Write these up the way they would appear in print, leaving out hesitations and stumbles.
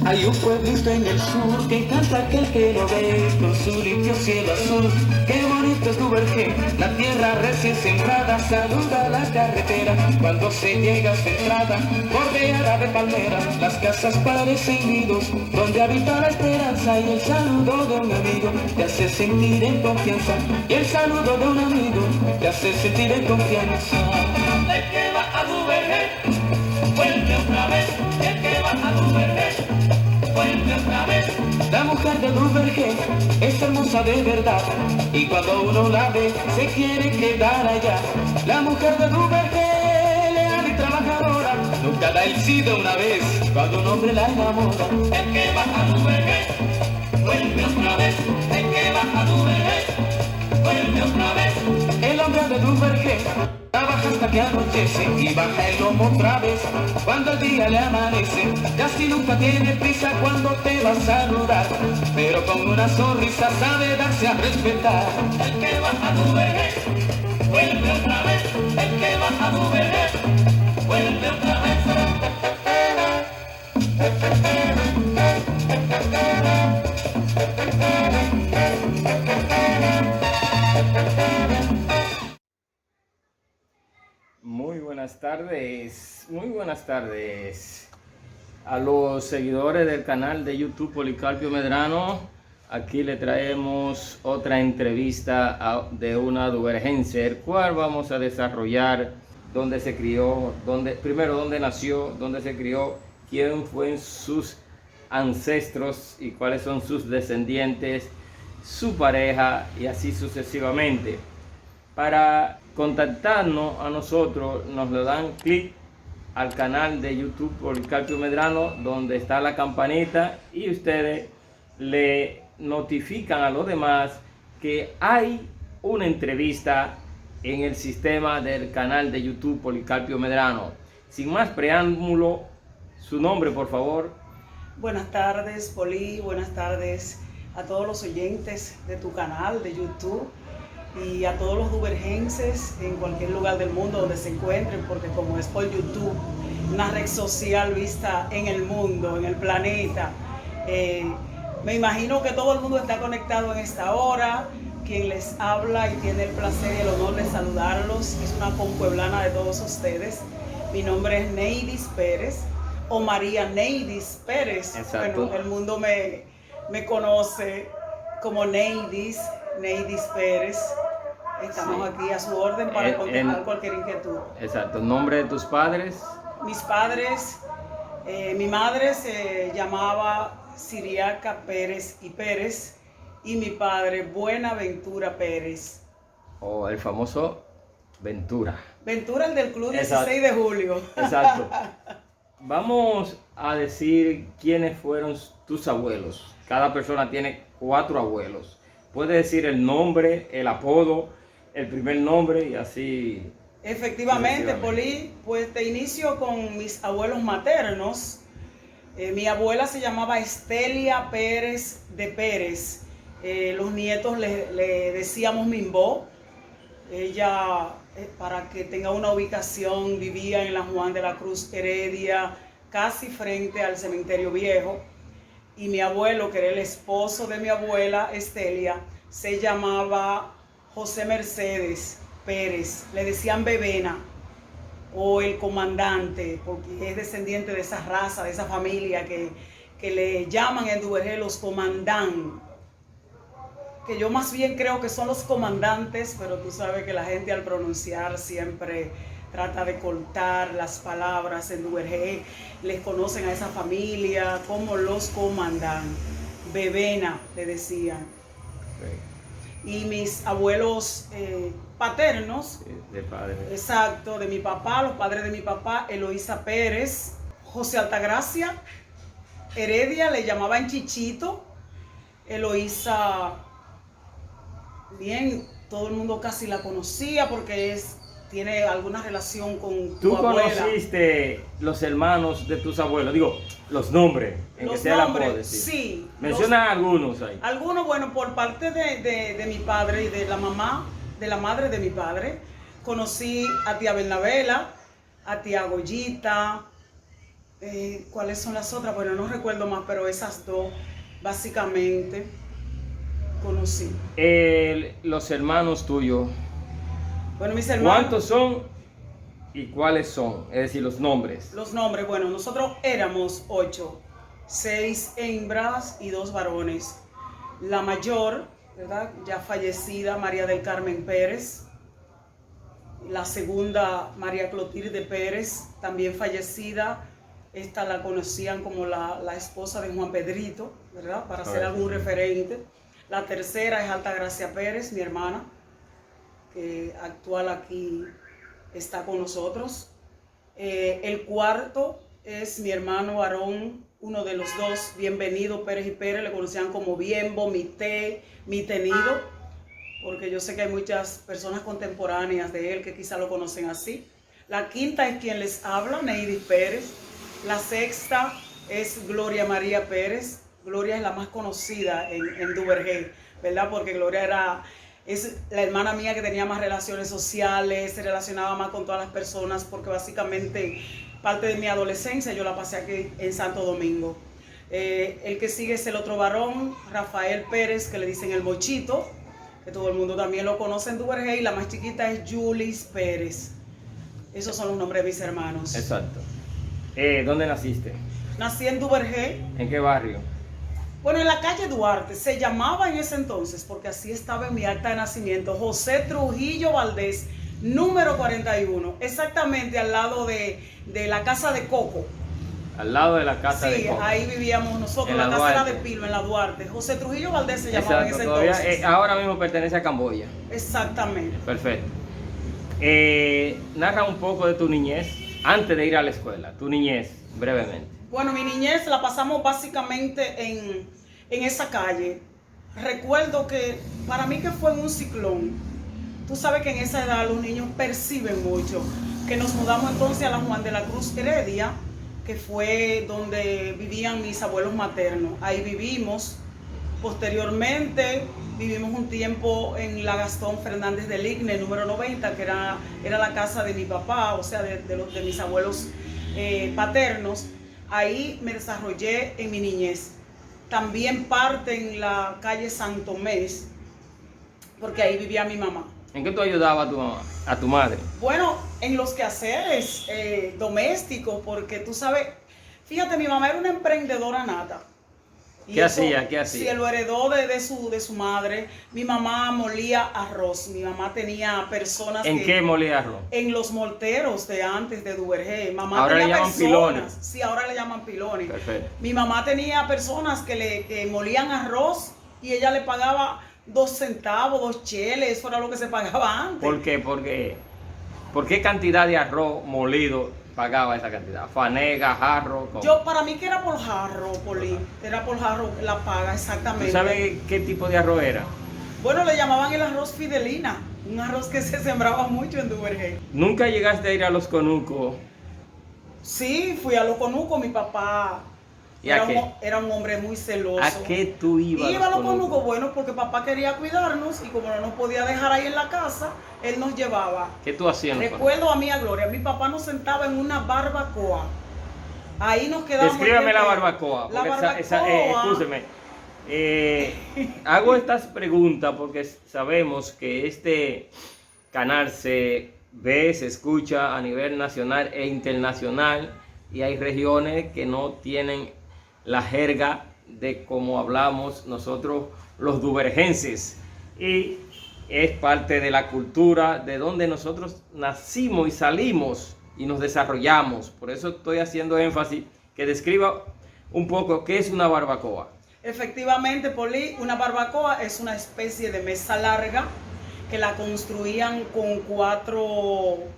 Hay un pueblito en el sur que encanta aquel que lo ve, con su limpio cielo azul. Qué bonito es Duvergé, la tierra recién sembrada, saluda la carretera cuando se llega a su entrada, bordeada de palmeras, las casas parecen nidos, donde habita la esperanza, y el saludo de un amigo te hace sentir en confianza, y el saludo de un amigo te hace sentir en confianza. El que va a Duvergé, vuelve otra vez, el que va a Duvergé, vuelve otra vez. La mujer de Duvergé es hermosa de verdad, y cuando uno la ve se quiere quedar allá. La mujer de Duvergé, leal y trabajadora, nunca da el sí de una vez cuando un hombre la enamora. El que va a Duvergé, vuelve otra vez, el que va a Duvergé, vuelve otra vez. El hombre de Duvergé trabaja hasta que anochece y baja el lomo otra vez cuando el día le amanece. Casi nunca tiene prisa cuando te va a saludar, pero con una sonrisa sabe darse a respetar. El que va a Duvergé, vuelve otra vez, el que va a Duvergé, vuelve otra vez. Muy buenas tardes a los seguidores del canal de YouTube Policarpio Medrano. Aquí le traemos otra entrevista de una duvergense, el cual vamos a desarrollar dónde se crió, dónde nació, dónde se crió, quién fue sus ancestros y cuáles son sus descendientes, su pareja y así sucesivamente. Para contactarnos a nosotros, nos le dan clic al canal de YouTube Policarpio Medrano, donde está la campanita, y ustedes le notifican a los demás que hay una entrevista en el sistema del canal de YouTube Policarpio Medrano. Sin más preámbulo, su nombre, por favor. Buenas tardes, Poli, buenas tardes a todos los oyentes de tu canal de YouTube y a todos los duvergenses en cualquier lugar del mundo donde se encuentren, porque como es por YouTube, una red social vista en el mundo, en el planeta, me imagino que todo el mundo está conectado en esta hora. Quien les habla y tiene el placer y el honor de saludarlos es una compueblana de todos ustedes. Mi nombre es Neidis Pérez, o María Neidis Pérez. Exacto. Bueno, el mundo me conoce como Neidis Pérez. Estamos aquí a su orden para contestar cualquier inquietud. Exacto. ¿Nombre de tus padres? Mis padres, mi madre se llamaba Siriaca Pérez y Pérez, y mi padre Buenaventura Pérez. O el famoso Ventura. Ventura, el del Club 16 Exacto. de julio. Exacto. Vamos a decir quiénes fueron tus abuelos. Cada persona tiene 4 abuelos. Puedes decir el nombre, el apodo, el primer nombre y así. Efectivamente, Poli, pues te inicio con mis abuelos maternos. Mi abuela se llamaba Estelia Pérez de Pérez. Los nietos le decíamos Mimbó. Ella, para que tenga una ubicación, vivía en la Juan de la Cruz Heredia, casi frente al cementerio viejo. Y mi abuelo, que era el esposo de mi abuela Estelia, se llamaba José Mercedes Pérez. Le decían Bebena o el comandante, porque es descendiente de esa raza, de esa familia que le llaman en Duvergé los comandán. Que yo más bien creo que son los comandantes, pero tú sabes que la gente al pronunciar siempre trata de cortar las palabras. En Duvergé les conocen a esa familia como los comandán. Bebena le decían. Okay. Y mis abuelos paternos, de padre. Exacto, de mi papá, los padres de mi papá, Eloísa Pérez, José Altagracia Heredia, le llamaban Chichito. Eloísa, bien, todo el mundo casi la conocía porque tiene alguna relación con tu abuela. ¿Tú conociste los hermanos de tus abuelos? Digo, los nombres, en los que sea nombres, la sí. Menciona algunos ahí. Algunos, bueno, por parte de mi padre y de la madre de mi padre, conocí a tía Bernabela, a tía Goyita, ¿Cuáles son las otras? Bueno, no recuerdo más, pero esas dos básicamente conocí. Los hermanos tuyos, Bueno, mis hermanos. ¿cuántos son y cuáles son? Es decir, los nombres. Los nombres, bueno, nosotros éramos 8, 6 hembras y 2 varones. La mayor, ¿verdad? Ya fallecida, María del Carmen Pérez. La segunda, María Clotilde Pérez, también fallecida. Esta la conocían como la esposa de Juan Pedrito, ¿verdad? Para hacer algún referente. La tercera es Altagracia Pérez, mi hermana, que actual aquí está con nosotros. El cuarto es mi hermano varón, uno de los dos, Bienvenido Pérez y Pérez, le conocían como Bienbo, Mité, Mitenido, porque yo sé que hay muchas personas contemporáneas de él que quizá lo conocen así. La quinta es quien les habla, Neidis Pérez. La sexta es Gloria María Pérez. Gloria es la más conocida en Duvergé, ¿verdad? Porque Gloria es la hermana mía que tenía más relaciones sociales, se relacionaba más con todas las personas, porque básicamente parte de mi adolescencia yo la pasé aquí en Santo Domingo. El que sigue es el otro varón, Rafael Pérez, que le dicen el Mochito, que todo el mundo también lo conoce en Duvergé, y la más chiquita es Julis Pérez. Esos son los nombres de mis hermanos. Exacto. ¿Dónde naciste? Nací en Duvergé. ¿En qué barrio? Bueno, en la calle Duarte, se llamaba en ese entonces, porque así estaba en mi acta de nacimiento, José Trujillo Valdés, número 41, exactamente al lado de la casa de Coco. Al lado de la casa de Coco. Sí, ahí vivíamos nosotros, la casa era de Pilo, en la Duarte. José Trujillo Valdés se llamaba en ese entonces. Ahora mismo pertenece a Camboya. Exactamente. Perfecto. Narra un poco de tu niñez, antes de ir a la escuela, tu niñez, brevemente. Bueno, mi niñez la pasamos básicamente en esa calle. Recuerdo que para mí que fue un ciclón. Tú sabes que en esa edad los niños perciben mucho. Que nos mudamos entonces a la Juan de la Cruz Heredia, que fue donde vivían mis abuelos maternos. Ahí vivimos. Posteriormente vivimos un tiempo en la Gastón Fernández del Igne, número 90, que era la casa de mi papá, o sea, de mis abuelos paternos. Ahí me desarrollé en mi niñez. También parte en la calle Santo Mes, porque ahí vivía mi mamá. ¿En qué tú ayudabas a tu madre? Bueno, en los quehaceres domésticos, porque tú sabes, fíjate, mi mamá era una emprendedora nata. ¿Qué hacía? ¿Qué hacía? Sí, lo heredó de su madre. Mi mamá molía arroz. Mi mamá tenía personas ¿En qué molía arroz? En los molteros de antes de Duvergé. Mamá ahora tenía le llaman pilones. Sí, ahora le llaman pilones. Perfecto. Mi mamá tenía personas que molían arroz y ella le pagaba 2 centavos, 2 cheles. Eso era lo que se pagaba antes. ¿Por qué? ¿Por qué cantidad de arroz molido pagaba esa cantidad? ¿Fanega, jarro? ¿Cómo? Para mí que era por jarro, Polín. Era por jarro la paga, exactamente. ¿Tú sabes qué tipo de arroz era? Bueno, le llamaban el arroz Fidelina. Un arroz que se sembraba mucho en Duvergé. ¿Nunca llegaste a ir a Los Conucos? Sí, fui a Los Conucos. Mi papá era un hombre muy celoso. ¿A qué tú ibas? Iba a Los Conucos, bueno, porque papá quería cuidarnos y como no nos podía dejar ahí en la casa, él nos llevaba. ¿Qué tú hacías? Recuerdo a mí, a Gloria, mi papá nos sentaba en una barbacoa. Ahí nos quedábamos. Descríbame la barbacoa. La barbacoa. Escúcheme. Hago estas preguntas porque sabemos que este canal se ve, se escucha a nivel nacional e internacional y hay regiones que no tienen la jerga de cómo hablamos nosotros los duvergenses, y es parte de la cultura de donde nosotros nacimos y salimos y nos desarrollamos. Por eso estoy haciendo énfasis que describa un poco qué es una barbacoa. Efectivamente, Poli, una barbacoa es una especie de mesa larga que la construían con 4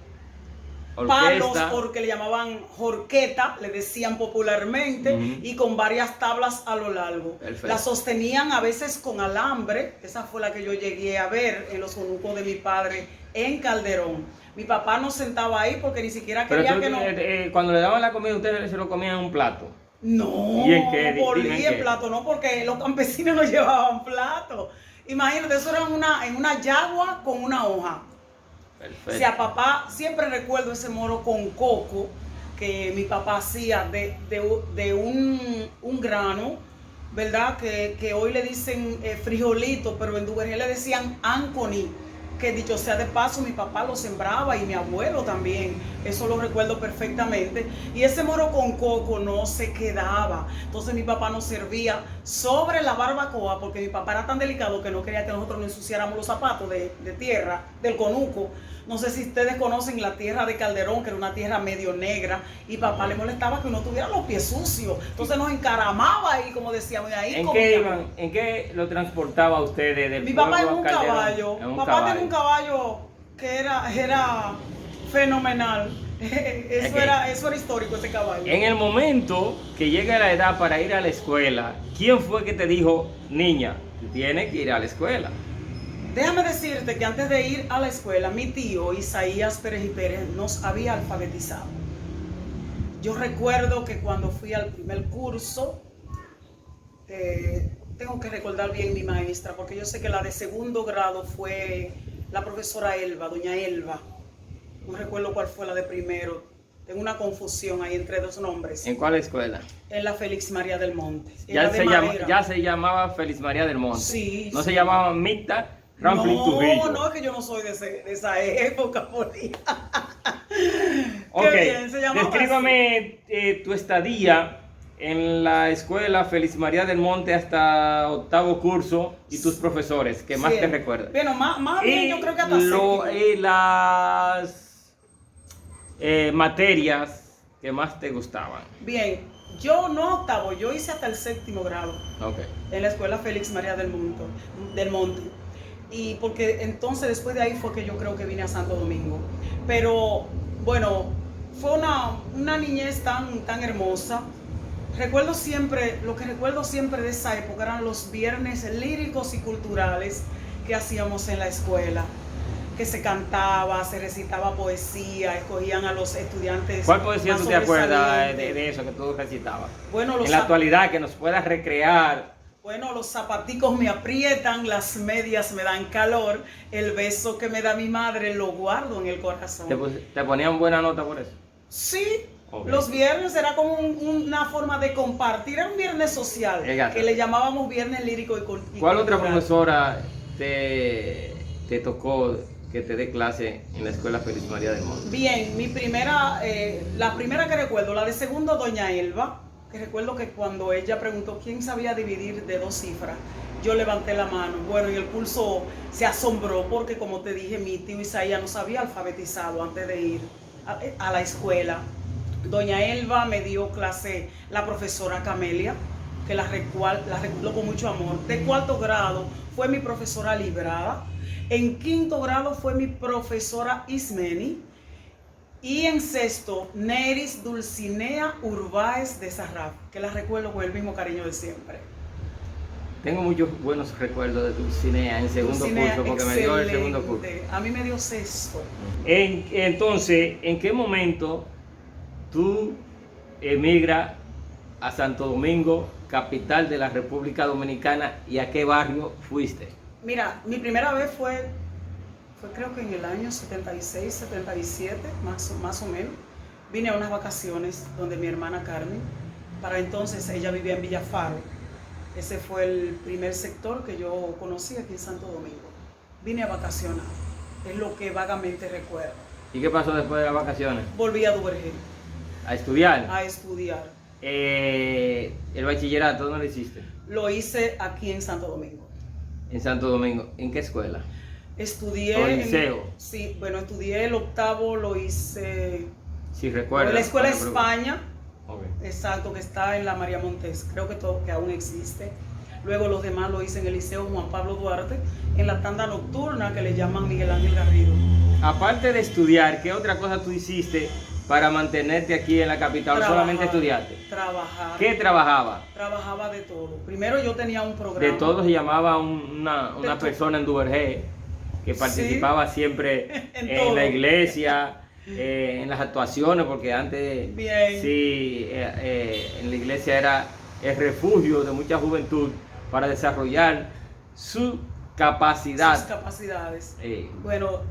palos, porque le llamaban jorqueta, le decían popularmente, y con varias tablas a lo largo. Perfecto. La sostenían a veces con alambre. Esa fue la que yo llegué a ver en los conucos de mi padre en Calderón. Mi papá nos sentaba ahí porque ni siquiera quería que no... Cuando le daban la comida, ustedes se lo comían en un plato. No, ¿Y en qué? Polí, en plato no, porque los campesinos no llevaban plato. Imagínate, eso era en una yagua con una hoja. Perfecto. O sea, papá, siempre recuerdo ese moro con coco, que mi papá hacía de un grano, ¿verdad? Que hoy le dicen frijolito, pero en Duvergé le decían anconi, que dicho sea de paso, mi papá lo sembraba y mi abuelo también, eso lo recuerdo perfectamente. Y ese moro con coco no se quedaba, entonces mi papá nos servía sobre la barbacoa, porque mi papá era tan delicado que no quería que nosotros nos ensuciáramos los zapatos de tierra, del conuco. No sé si ustedes conocen la tierra de Calderón, que era una tierra medio negra, y papá le molestaba que uno tuviera los pies sucios. Entonces nos encaramaba ahí, como decíamos, y ahí ¿En qué lo transportaba a ustedes del mi papá en pueblo un a Calderón? caballo. En un Papá caballo. tenía un caballo que era fenomenal. Eso era histórico, ese caballo. En el momento que llega la edad para ir a la escuela, ¿quién fue que te dijo, niña, tú tienes que ir a la escuela? Déjame decirte que antes de ir a la escuela, mi tío Isaías Pérez y Pérez nos había alfabetizado. Yo recuerdo que cuando fui al primer curso, tengo que recordar bien mi maestra, porque yo sé que la de segundo grado fue la profesora Elba, doña Elba. No recuerdo cuál fue la de primero. Tengo una confusión ahí entre dos nombres. ¿En cuál escuela? En la Félix María del Monte. Ya se llamaba Félix María del Monte. Sí. No sí. se llamaba Micta Ramflin Trujillo. No, es que yo no soy de esa época, Poli. Ok, Qué bien, se llamaba descríbame tu estadía en la escuela Félix María del Monte hasta octavo curso y tus profesores, que más te recuerdan. Bueno, más bien yo creo que hasta séptimo. séptimo. Y las materias que más te gustaban. Bien, yo no octavo, yo hice hasta el séptimo grado Okay. en la escuela Félix María del Monte. Y porque entonces después de ahí fue que yo creo que vine a Santo Domingo. Pero bueno, fue una niñez tan hermosa. Lo que recuerdo siempre de esa época eran los viernes líricos y culturales que hacíamos en la escuela, que se cantaba, se recitaba poesía, escogían a los estudiantes. ¿Cuál poesía más tú te acuerdas sobresalientes. de eso que tú recitabas? Bueno, en la actualidad, que nos puedas recrear. Bueno, los zapaticos me aprietan, las medias me dan calor, el beso que me da mi madre lo guardo en el corazón. ¿Te ponían buena nota por eso? Sí, Okay. Los viernes era como una forma de compartir, era un viernes social, Exacto. que le llamábamos viernes lírico y cultural. ¿Cuál otra profesora te tocó que te dé clase en la escuela Félix María del Monte? Bien, la primera que recuerdo, la de segundo, doña Elba, que recuerdo que cuando ella preguntó quién sabía dividir de 2 cifras, yo levanté la mano. Bueno, y el curso se asombró porque, como te dije, mi tío Isaías nos había alfabetizado antes de ir a la escuela. Doña Elba me dio clase la profesora Camelia, que la recuerdo con mucho amor. De 4º grado fue mi profesora Librada. En 5º grado fue mi profesora Ismeni. Y en 6º, Neris Dulcinea Urbáez de Sarraf, que la recuerdo con el mismo cariño de siempre. Tengo muchos buenos recuerdos de Dulcinea en segundo Dulcinea, curso, porque me dio el segundo curso. A mí me dio 6º. Entonces, ¿en qué momento tú emigras a Santo Domingo, capital de la República Dominicana, y a qué barrio fuiste? Mira, mi primera vez fue creo que en el año 76, 77, más o menos. Vine a unas vacaciones donde mi hermana Carmen, para entonces ella vivía en Villafaro. Ese fue el primer sector que yo conocí aquí en Santo Domingo. Vine a vacacionar, es lo que vagamente recuerdo. ¿Y qué pasó después de las vacaciones? Volví a Duvergé. ¿A estudiar? A estudiar. ¿El bachillerato dónde lo hiciste? Lo hice aquí en Santo Domingo. En Santo Domingo. ¿En qué escuela? Estudié ¿O liceo? Sí, bueno, estudié el 8º, lo hice Si recuerdas. en la Escuela España. Okay. Exacto, que está en la María Montes, creo que aún existe. Luego los demás lo hice en el Liceo Juan Pablo Duarte, en la tanda nocturna que le llaman Miguel Ángel Garrido. Aparte de estudiar, ¿qué otra cosa tú hiciste para mantenerte aquí en la capital? Trabajar, ¿Solamente estudiaste? Trabajar. ¿Qué trabajaba? Trabajaba de todo. Primero yo tenía un programa. De todo se llamaba una persona en Duvergé que participaba siempre en la iglesia, en las actuaciones, porque antes Bien. sí, en la iglesia era el refugio de mucha juventud para desarrollar su capacidad. Sus capacidades. Eh, Bueno,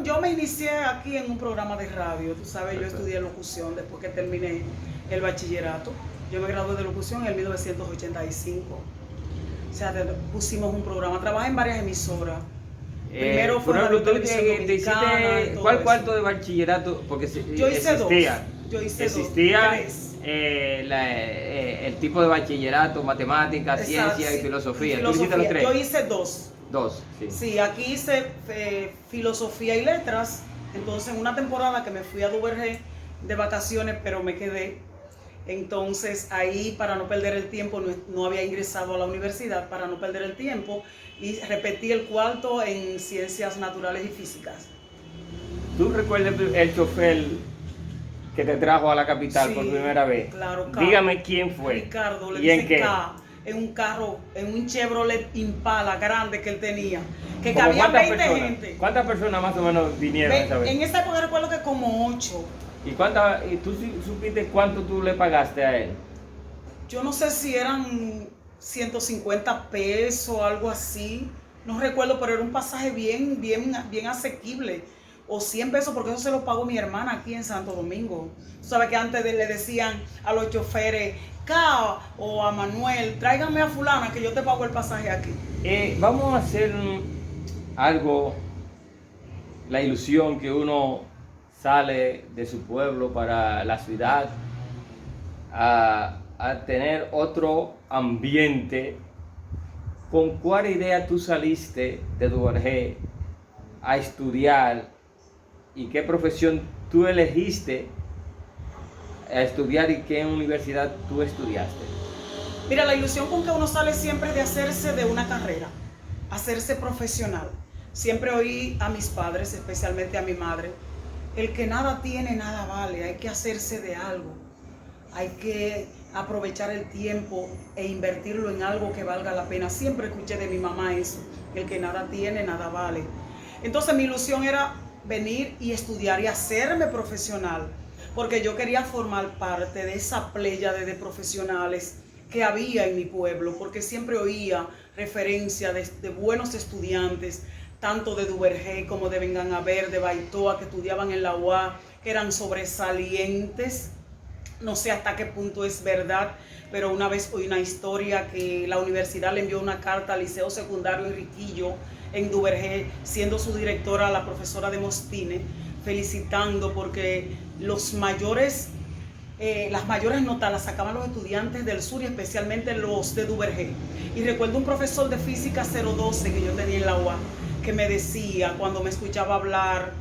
Yo me inicié aquí en un programa de radio, tú sabes, yo estudié locución después que terminé el bachillerato. Yo me gradué de locución en el 1985. O sea, pusimos un programa, trabajé en varias emisoras. Primero fue Radio Televisión Dominicana. ¿Cuál cuarto de bachillerato? Porque yo hice existía, dos. Yo hice existía tres. El tipo de bachillerato, matemáticas, ciencia y filosofía. ¿Tú hiciste los tres? Yo hice dos. Dos, sí. Sí, aquí hice filosofía y letras. Entonces, en una temporada que me fui a Duvergé de vacaciones, pero me quedé. Entonces, ahí, para no perder el tiempo, no había ingresado a la universidad para no perder el tiempo y repetí el cuarto en ciencias naturales y físicas. ¿Tú recuerdas el chofer que te trajo a la capital por primera vez? Claro, Dígame quién fue. Ricardo, le ¿Y en dicen qué? En un carro, en un Chevrolet Impala grande que él tenía, que ¿Cómo cabían cuántas 20 personas? gente. ¿Cuántas personas más o menos vinieron esa vez? En esa época recuerdo que como 8. ¿Y tú supiste cuánto tú le pagaste a él? Yo no sé si eran 150 pesos o algo así. No recuerdo, pero era un pasaje bien asequible. O 100 pesos, porque eso se lo pagó mi hermana aquí en Santo Domingo. Tú sabes que antes le decían a los choferes, Cao o a Manuel, tráiganme a fulana que yo te pago el pasaje aquí. Vamos a hacer algo, la ilusión que uno sale de su pueblo para la ciudad a tener otro ambiente. ¿Con cuál idea tú saliste de Duvergé a estudiar y qué profesión tú elegiste a estudiar y qué universidad tú estudiaste? Mira, la ilusión con que uno sale siempre es de hacerse de una carrera, hacerse profesional. Siempre oí a mis padres, especialmente a mi madre, el que nada tiene, nada vale, hay que hacerse de algo, hay que aprovechar el tiempo e invertirlo en algo que valga la pena. Siempre escuché de mi mamá eso, el que nada tiene, nada vale. Entonces mi ilusión era venir y estudiar y hacerme profesional, porque yo quería formar parte de esa pléyade de profesionales que había en mi pueblo, porque siempre oía referencia de buenos estudiantes, tanto de Duvergé como de Vengan-Aver, de Baitoa, que estudiaban en la UA, que eran sobresalientes. No sé hasta qué punto es verdad, pero una vez oí una historia que la universidad le envió una carta al Liceo Secundario Enriquillo en Duvergé, siendo su directora la profesora de Mostine, felicitando porque las mayores notas las sacaban los estudiantes del sur y especialmente los de Duvergé. Y recuerdo un profesor de física 012 que yo tenía en la UA, que me decía cuando me escuchaba hablar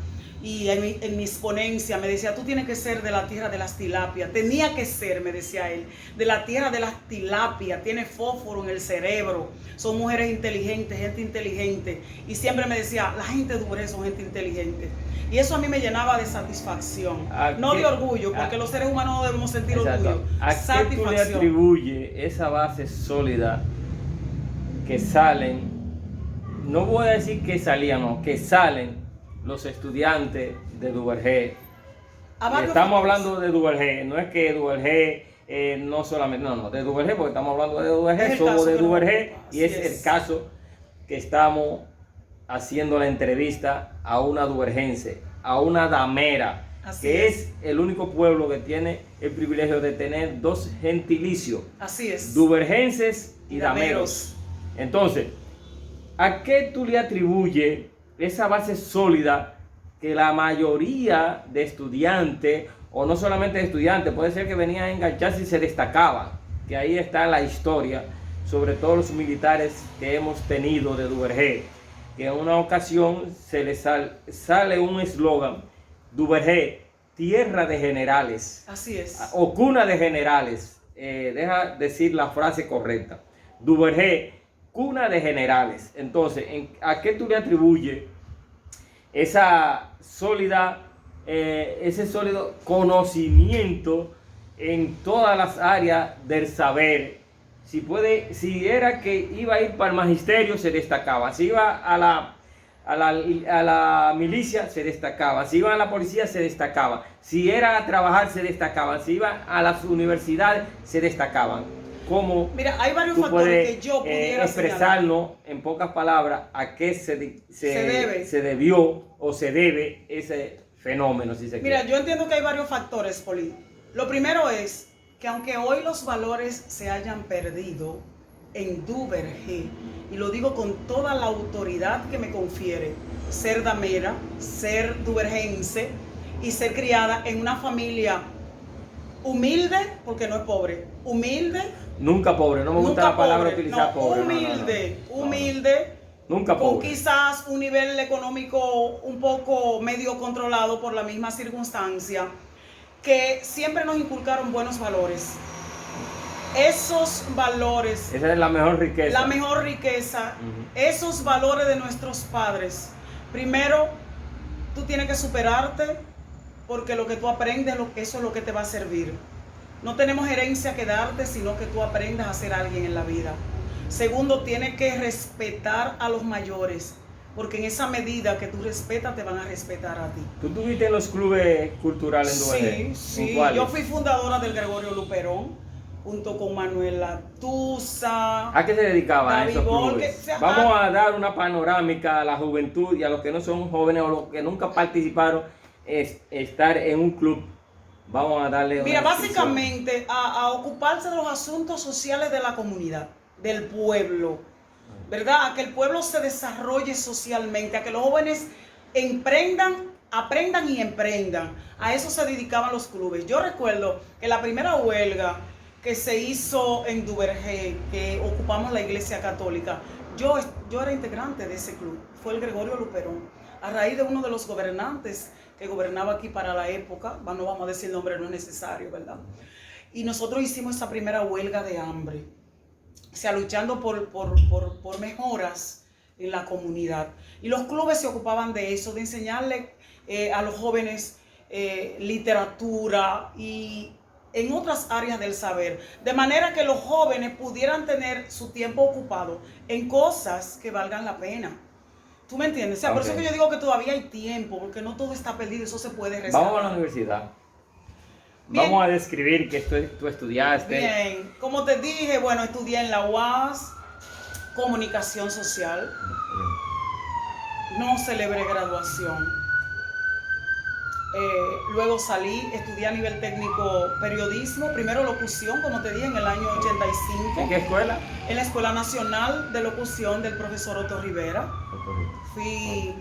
y en mi exponencia me decía, tú tienes que ser de la tierra de las tilapias. Tenía que ser, me decía él, de la tierra de las tilapias. Tiene fósforo en el cerebro. Son mujeres inteligentes, gente inteligente. Y siempre me decía, la gente de Duvergé son gente inteligente. Y eso a mí me llenaba de satisfacción. No de orgullo, porque los seres humanos no debemos sentir orgullo. ¿A qué tú le atribuyes esa base sólida que salen? No voy a decir que salían, no, que salen los estudiantes de Duvergé. Estamos hablando de Duvergé, no es que Duvergé no solamente, no, de Duvergé, porque estamos hablando de Duvergé, somos de Duvergé, y es el caso que estamos haciendo la entrevista a una duvergense, a una damera, que es el único pueblo que tiene el privilegio de tener dos gentilicios. Así es. Duvergenses y dameros. Entonces, ¿a qué tú le atribuyes esa base sólida que la mayoría de estudiantes, o no solamente de estudiantes, puede ser que venían a engancharse y se destacaban? Que ahí está la historia, sobre todo los militares que hemos tenido de Duvergé, que en una ocasión se les sale un eslogan: Duvergé, tierra de generales. Así es. O cuna de generales. Deja decir la frase correcta. Duvergé, cuna de generales. Entonces, ¿a qué tú le atribuyes esa sólida, ese sólido conocimiento en todas las áreas del saber? Si era que iba a ir para el magisterio, se destacaba. Si iba a la milicia, se destacaba. Si iba a la policía, se destacaba. Si era a trabajar, se destacaban. Si iba a las universidades, se destacaban. cómo Mira, hay varios tú factores puedes que yo pudiera expresarnos en pocas palabras a qué se debió o se debe ese fenómeno, si se quiere. Mira, yo entiendo que hay varios factores, Poli. Lo primero es que aunque hoy los valores se hayan perdido en Duvergé, y lo digo con toda la autoridad que me confiere, ser damera, ser duvergense y ser criada en una familia humilde, porque no es pobre, humilde. Nunca pobre, no me gusta la palabra utilizar no, pobre. Humilde. Nunca con pobre. quizás un nivel económico un poco medio controlado por la misma circunstancia, que siempre nos inculcaron buenos valores. Esos valores, esa es la mejor riqueza. La mejor riqueza, esos valores de nuestros padres. Primero, tú tienes que superarte, porque lo que tú aprendes, eso es lo que te va a servir. No tenemos herencia que darte, sino que tú aprendas a ser alguien en la vida. Segundo, tienes que respetar a los mayores, porque en esa medida que tú respetas, te van a respetar a ti. ¿Tú estuviste en los clubes culturales en Duvergé? Sí. Yo fui fundadora del Gregorio Luperón, junto con Manuel Latusa. ¿A qué se dedicaban David esos clubes? Borges. Vamos a dar una panorámica a la juventud y a los que no son jóvenes o los que nunca participaron estar en un club. Vamos a darle Mira, una básicamente a ocuparse de los asuntos sociales de la comunidad, del pueblo, ¿verdad? A que el pueblo se desarrolle socialmente, a que los jóvenes aprendan y emprendan. A eso se dedicaban los clubes. Yo recuerdo que la primera huelga que se hizo en Duvergé, que ocupamos la iglesia católica, yo era integrante de ese club, fue el Gregorio Luperón, a raíz de uno de los gobernantes que gobernaba aquí para la época, no vamos a decir el nombre, no es necesario, ¿verdad? Y nosotros hicimos esa primera huelga de hambre, o sea, luchando por mejoras en la comunidad. Y los clubes se ocupaban de eso, de enseñarle a los jóvenes literatura y en otras áreas del saber, de manera que los jóvenes pudieran tener su tiempo ocupado en cosas que valgan la pena. ¿Tú me entiendes? O sea, por eso que yo digo que todavía hay tiempo, porque no todo está perdido, eso se puede rescatar. Vamos a la universidad. Bien. Vamos a describir que tú estudiaste. Bien, como te dije, bueno, estudié en la UAS, comunicación social, no celebré graduación. Luego salí, estudié a nivel técnico periodismo, primero locución, como te dije, en el año 85. ¿En qué escuela? En la Escuela Nacional de Locución del profesor Otto Rivera. Fui,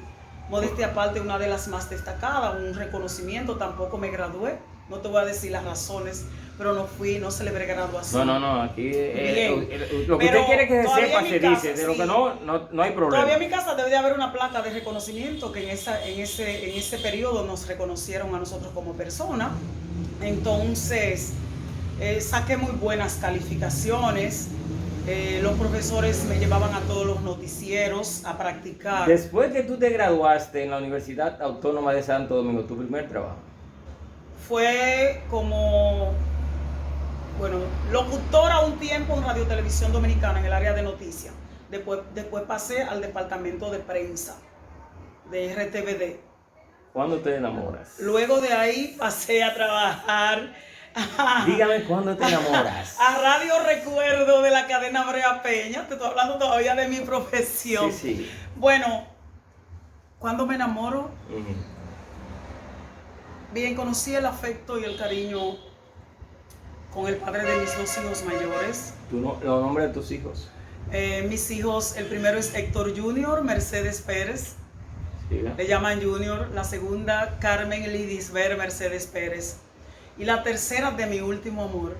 modestia aparte, una de las más destacadas, un reconocimiento, tampoco me gradué. No te voy a decir las razones, pero no celebré graduación. No, aquí lo que Pero usted quiere que se sepa se casa, dice, de lo que no hay problema. Todavía en mi casa debe de haber una placa de reconocimiento que en ese periodo nos reconocieron a nosotros como personas. Entonces, saqué muy buenas calificaciones. Los profesores me llevaban a todos los noticieros a practicar. Después que tú te graduaste en la Universidad Autónoma de Santo Domingo, tu primer trabajo. Fue como, locutora un tiempo en Radio Televisión Dominicana en el área de noticias. Después pasé al departamento de prensa de RTVD. ¿Cuándo te enamoras? Luego de ahí pasé a trabajar. Dígame cuándo te enamoras. A Radio Recuerdo de la cadena Brea Peña. Te estoy hablando todavía de mi profesión. Sí. Bueno, ¿cuándo me enamoro? Bien, conocí el afecto y el cariño con el padre de mis dos hijos mayores. ¿Los nombres de tus hijos? Mis hijos, el primero es Héctor Junior, Mercedes Pérez. Diga. Le llaman Junior. La segunda, Carmen Lidisber Mercedes Pérez. Y la tercera, de mi último amor,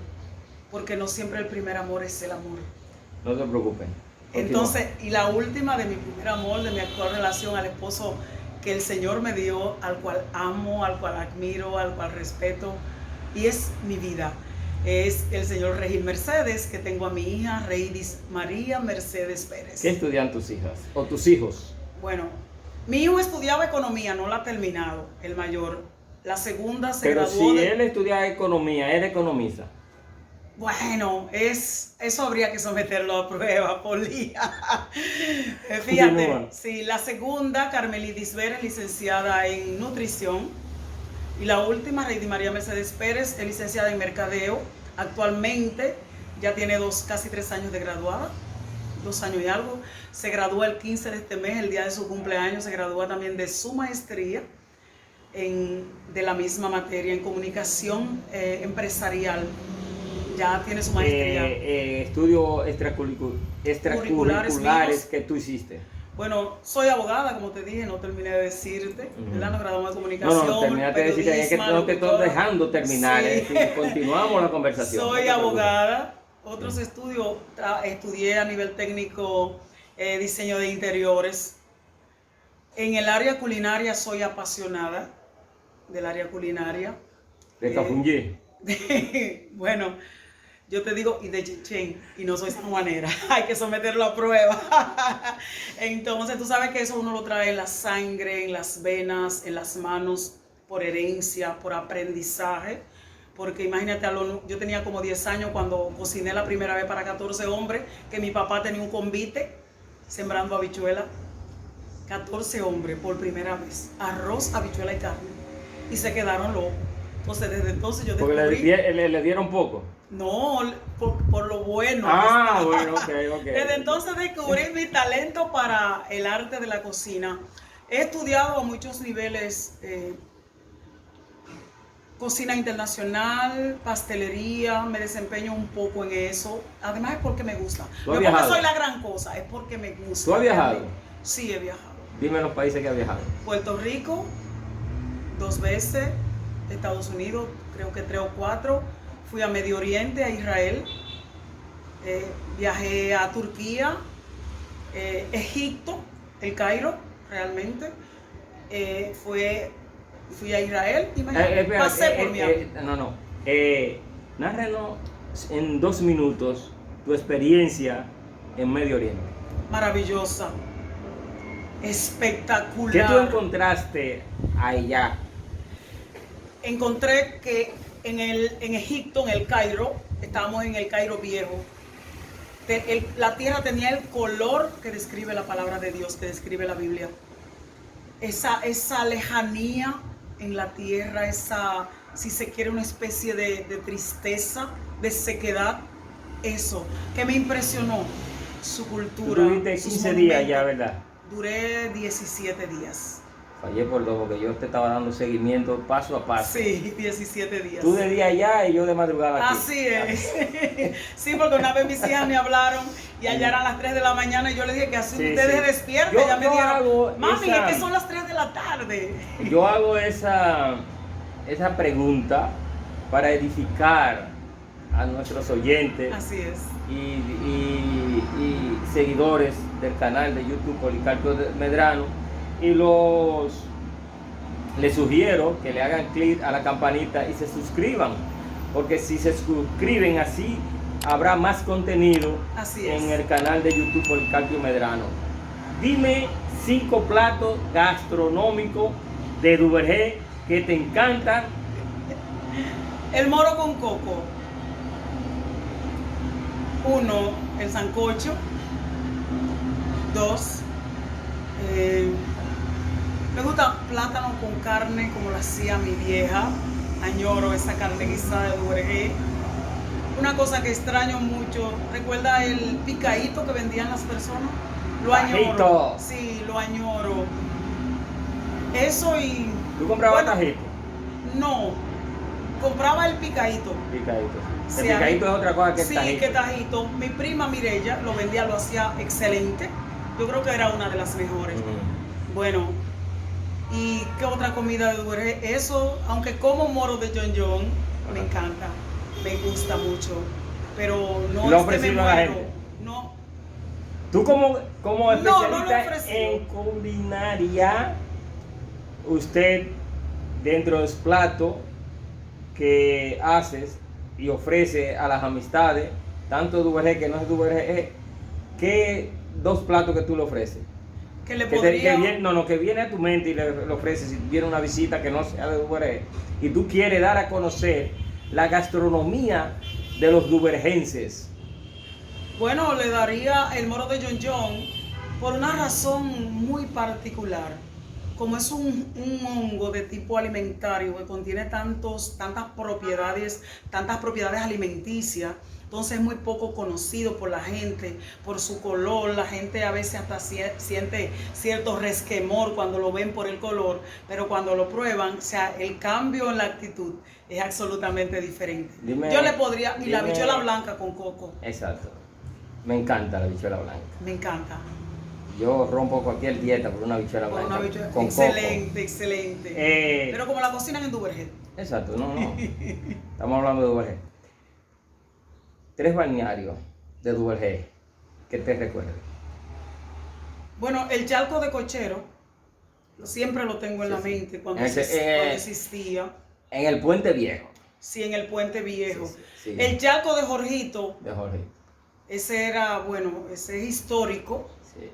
porque no siempre el primer amor es el amor. No se preocupen. Entonces, y la última, de mi primer amor, de mi actual relación, al esposo que el Señor me dio, al cual amo, al cual admiro, al cual respeto, y es mi vida. Es el señor Regil Mercedes, que tengo a mi hija Reidis María Mercedes Pérez. ¿Qué estudian tus hijas o tus hijos? Bueno, mi hijo estudiaba economía, no la ha terminado, el mayor. La segunda se graduó. Pero si él estudiaba economía, él economiza. Bueno, eso habría que someterlo a prueba, Poli. Fíjate, sí, la segunda, Carmelidis Vera, es licenciada en nutrición. Y la última, Reidi María Mercedes Pérez, es licenciada en mercadeo. Actualmente ya tiene casi 3 años de graduada, 2 años y algo. Se gradúa el 15 de este mes, el día de su cumpleaños. Se gradúa también de su maestría de la misma materia en comunicación empresarial. Ya tiene su maestría. Estudios extracurriculares que tú hiciste. Bueno, soy abogada, como te dije, no terminé de decirte, ¿verdad? Nos graduamos de comunicación. No, terminaste de decirte, es que no te estoy dejando terminar, sí. Continuamos la conversación. Soy abogada, otros estudios, estudié a nivel técnico diseño de interiores. En el área culinaria soy apasionada del área culinaria. ¿De Cafunye? Bueno, yo te digo, y de Chichén, y no soy sanjuanera, hay que someterlo a prueba. Entonces, tú sabes que eso uno lo trae en la sangre, en las venas, en las manos, por herencia, por aprendizaje. Porque imagínate, yo tenía como 10 años cuando cociné la primera vez para 14 hombres, que mi papá tenía un convite sembrando habichuela. 14 hombres por primera vez, arroz, habichuela y carne. Y se quedaron locos. Entonces, desde entonces yo descubrí... Porque le dieron poco. No, por lo bueno. Bueno, ok. Desde entonces descubrí mi talento para el arte de la cocina. He estudiado a muchos niveles, cocina internacional, pastelería, me desempeño un poco en eso. Además es porque me gusta. No es porque soy la gran cosa, es porque me gusta. ¿Tú has viajado? Sí, he viajado. Dime los países que has viajado. Puerto Rico, 2 veces. Estados Unidos, creo que 3 o 4. Fui a Medio Oriente, a Israel. Viajé a Turquía, Egipto, el Cairo, realmente. Fui a Israel y pasé por Miami. Nárranos en 2 minutos tu experiencia en Medio Oriente. Maravillosa, espectacular. ¿Qué tú encontraste allá? Encontré que en Egipto, en el Cairo, estábamos en el Cairo viejo. La tierra tenía el color que describe la palabra de Dios, que describe la Biblia. Esa lejanía en la tierra, esa, si se quiere, una especie de tristeza, de sequedad. Eso, que me impresionó, su cultura. Tú tuviste 15 días ya, ¿verdad? Duré 17 días. Fallé por 2 porque yo te estaba dando seguimiento paso a paso. Sí, 17 días. Tú de día allá y yo de madrugada aquí. Así es. Sí, porque una vez mis hijas me hablaron y allá eran las 3 de la mañana y yo les dije que así ustedes despierten. Ya me dijeron, mami, es que son las 3 de la tarde. Yo hago esa pregunta para edificar a nuestros oyentes. Así es. Y seguidores del canal de YouTube Policarpio Medrano. Y les sugiero que le hagan clic a la campanita y se suscriban, porque si se suscriben así habrá más contenido en el canal de YouTube Policarpio Medrano. Dime 5 platos gastronómicos de Duvergé que te encantan. El moro con coco. 1, el sancocho. 2, me gusta plátano con carne como lo hacía mi vieja. Añoro esa carne guisada de Duvergé. Una cosa que extraño mucho, ¿recuerda el picadito que vendían las personas? Lo añoro. Tajito. Sí, lo añoro. Eso y... ¿Tú comprabas tajito? No, compraba el picadito. El picadito es otra cosa que sí, tajito. Sí, que tajito. Mi prima Mirella lo vendía, lo hacía excelente. Yo creo que era una de las mejores. Bueno, ¿y qué otra comida de Duvergé? Eso, aunque como moro de John John, me encanta, me gusta mucho, pero no ¿Lo es que me ofreció a la muero. gente? No. Tú como especialista no en culinaria, usted dentro de los platos que haces y ofrece a las amistades, tanto Duvergé que no es Duvergé, ¿qué 2 platos que tú le ofreces? Que viene a tu mente y le ofreces si viene una visita que no sea de Duvergé y tú quieres dar a conocer la gastronomía de los duvergenses. Bueno, le daría el moro de John John por una razón muy particular. como es un hongo de tipo alimentario que contiene tantas propiedades alimenticias, entonces es muy poco conocido por la gente, por su color. La gente a veces hasta siente cierto resquemor cuando lo ven por el color, pero cuando lo prueban, o sea, el cambio en la actitud es absolutamente diferente. Yo le podría, y la habichuela blanca con coco. Exacto. Me encanta la habichuela blanca. Me encanta. Yo rompo cualquier dieta por una habichuela blanca. Una habichuela, con excelente, coco. excelente. Pero como la cocinan en Duvergé. Exacto, no. Estamos hablando de Duvergé. 3 balnearios de Duvergé que te recuerden. Bueno, el charco de Cochero, siempre lo tengo en la mente cuando existía. En el Puente Viejo. Sí, en el Puente Viejo. Sí. El charco de Jorgito. De Jorgito. Ese era, bueno, ese es histórico. Sí.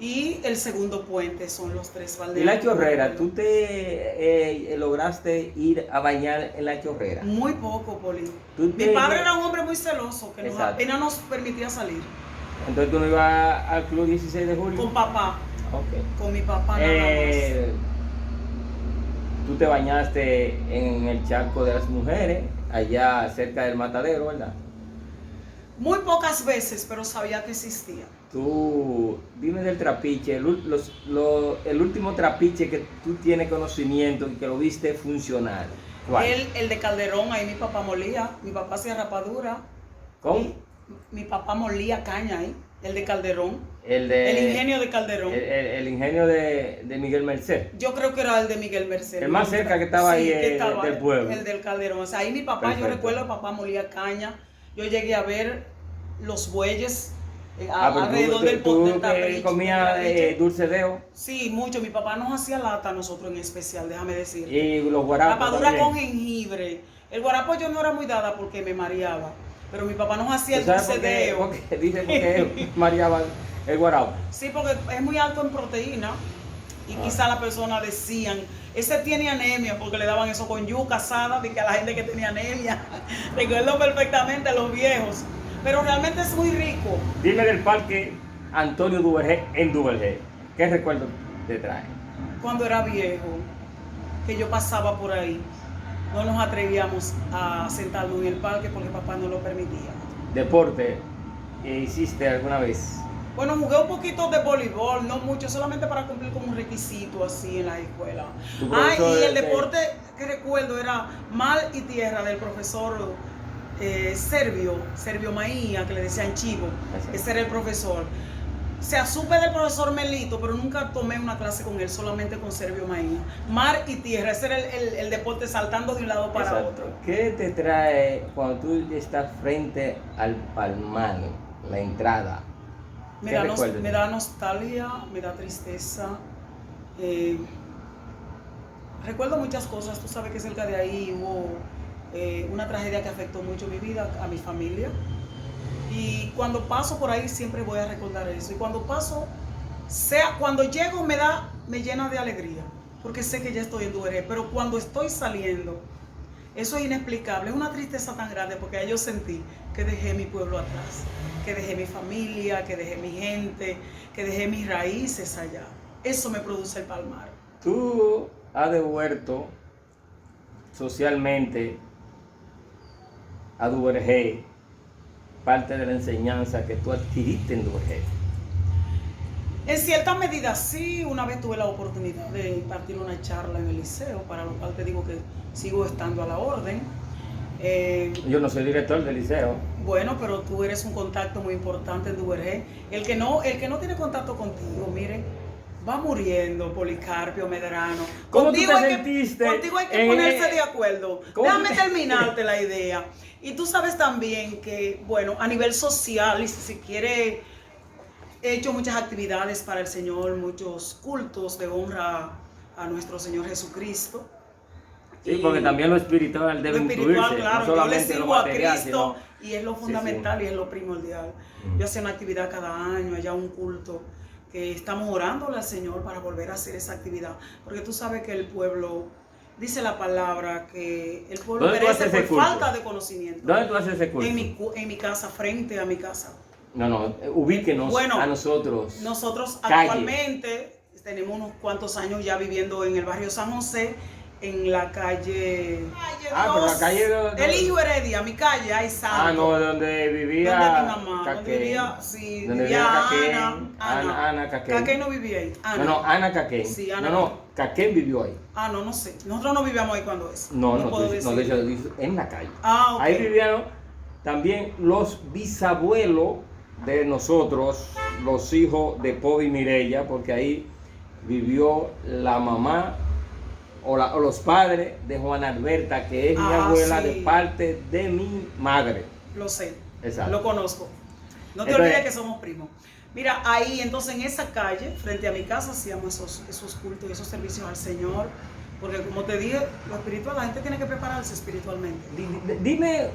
Y el segundo puente son los 3 balnearios. ¿Y la chorrera? ¿Tú te lograste ir a bañar en la chorrera? Muy poco, Poli. Mi padre era un hombre muy celoso que apenas nos permitía salir. Entonces tú no ibas al Club 16 de Julio. Con papá. Okay. Con mi papá nada más. Tú te bañaste en el charco de las mujeres, allá cerca del matadero, ¿verdad? Muy pocas veces, pero sabía que existía. Tú, dime del trapiche, el último trapiche que tú tienes conocimiento y que lo viste funcionar. ¿Cuál? El de Calderón, ahí mi papá molía, mi papá hacía rapadura. ¿Cómo? Mi papá molía caña ahí, el de Calderón. El ingenio de Calderón. El ingenio de Miguel Merced. Yo creo que era el de Miguel Merced. El más cerca que estaba ahí del pueblo. El del Calderón. O sea, ahí mi papá, Perfecto. Yo recuerdo, papá molía caña. Yo llegué a ver los bueyes alrededor del tapiche. ¿Comía dulce deo? Sí, mucho. Mi papá nos hacía lata a nosotros en especial, déjame decir. Y los guarapos. Rapadura con jengibre. El guarapo yo no era muy dada porque me mareaba. Pero mi papá nos hacía el dulce deo. Dice porque mareaba el guarapo. Sí, porque es muy alto en proteína. Y quizá la persona decían, ese tiene anemia, porque le daban eso con yuca asada, de que a la gente que tenía anemia. Recuerdo perfectamente a los viejos. Pero realmente es muy rico. Dime del parque Antonio Duvergé en Duvergé. ¿Qué recuerdo te trae? Cuando era viejo, que yo pasaba por ahí, no nos atrevíamos a sentarnos en el parque porque papá no lo permitía. ¿Deporte hiciste alguna vez? Bueno, jugué un poquito de voleibol, no mucho, solamente para cumplir como un requisito así en la escuela. Y el deporte que recuerdo era mar y tierra del profesor Servio Maía, que le decían Chivo. Ese era el profesor. O sea, supe del profesor Melito, pero nunca tomé una clase con él, solamente con Servio Maía. Mar y tierra, ese era el deporte, saltando de un lado para otro. ¿Qué te trae cuando tú estás frente al Palmar, la entrada? Me da nostalgia, me da tristeza. Recuerdo muchas cosas. Tú sabes que cerca de ahí hubo una tragedia que afectó mucho mi vida, a mi familia. Y cuando paso por ahí siempre voy a recordar eso. Y cuando paso, cuando llego me llena de alegría, porque sé que ya estoy en Duvergé. Pero cuando estoy saliendo, eso es inexplicable. Es una tristeza tan grande porque yo sentí que dejé mi pueblo atrás, que dejé mi familia, que dejé mi gente, que dejé mis raíces allá. Eso me produce el Palmar. Tú has devuelto socialmente a Duvergé parte de la enseñanza que tú adquiriste en Duvergé. En cierta medida sí. Una vez tuve la oportunidad de impartir una charla en el liceo, para lo cual te digo que sigo estando a la orden. Yo no soy director del liceo. Bueno, pero tú eres un contacto muy importante en Duvergé. El que no tiene contacto contigo, mire, va muriendo, Policarpio Medrano. ¿Cómo tú te sentiste? Contigo hay que ponerse de acuerdo. Déjame terminarte la idea. Y tú sabes también que, bueno, a nivel social, y si se quiere, he hecho muchas actividades para el Señor, muchos cultos de honra a nuestro Señor Jesucristo. Sí, porque también lo espiritual debe incluirse, claro, no solamente yo le sigo lo material, a Cristo, sino... y es lo fundamental y es lo primordial. Yo hacía una actividad cada año, allá un culto, que estamos orándole al Señor para volver a hacer esa actividad, porque tú sabes que el pueblo, dice la palabra, que el pueblo perece por falta de conocimiento. ¿Dónde tú haces ese culto? En mi casa, frente a mi casa. No, ubíquenos a nosotros. Nosotros calle. Actualmente Tenemos unos cuantos años ya viviendo en el barrio San José, en la calle... pero la calle Eligio Heredia, mi calle, hay santo. no, donde vivía... Donde mi mamá, Caquén. donde vivía, sí, Donde vivía Caquén. Ana. Ana Caquén. Caquén no vivía ahí. Ana. No, Ana Caquén. Sí, Ana. No, Caquén vivió ahí. No sé. Nosotros no vivíamos ahí cuando es. No, puedo de decir. hecho, en la calle. Ok. Ahí vivían también los bisabuelos de nosotros, los hijos de Pobi y Mireya, porque ahí vivió la mamá o los padres de Juana Alberta, que es mi abuela, sí, de parte de mi madre. Lo sé. Exacto. Lo conozco. No te Entonces, olvides que somos primos. Mira, ahí entonces en esa calle, frente a mi casa, hacíamos esos cultos y esos servicios al Señor. Porque como te dije, lo espiritual, la gente tiene que prepararse espiritualmente. Dime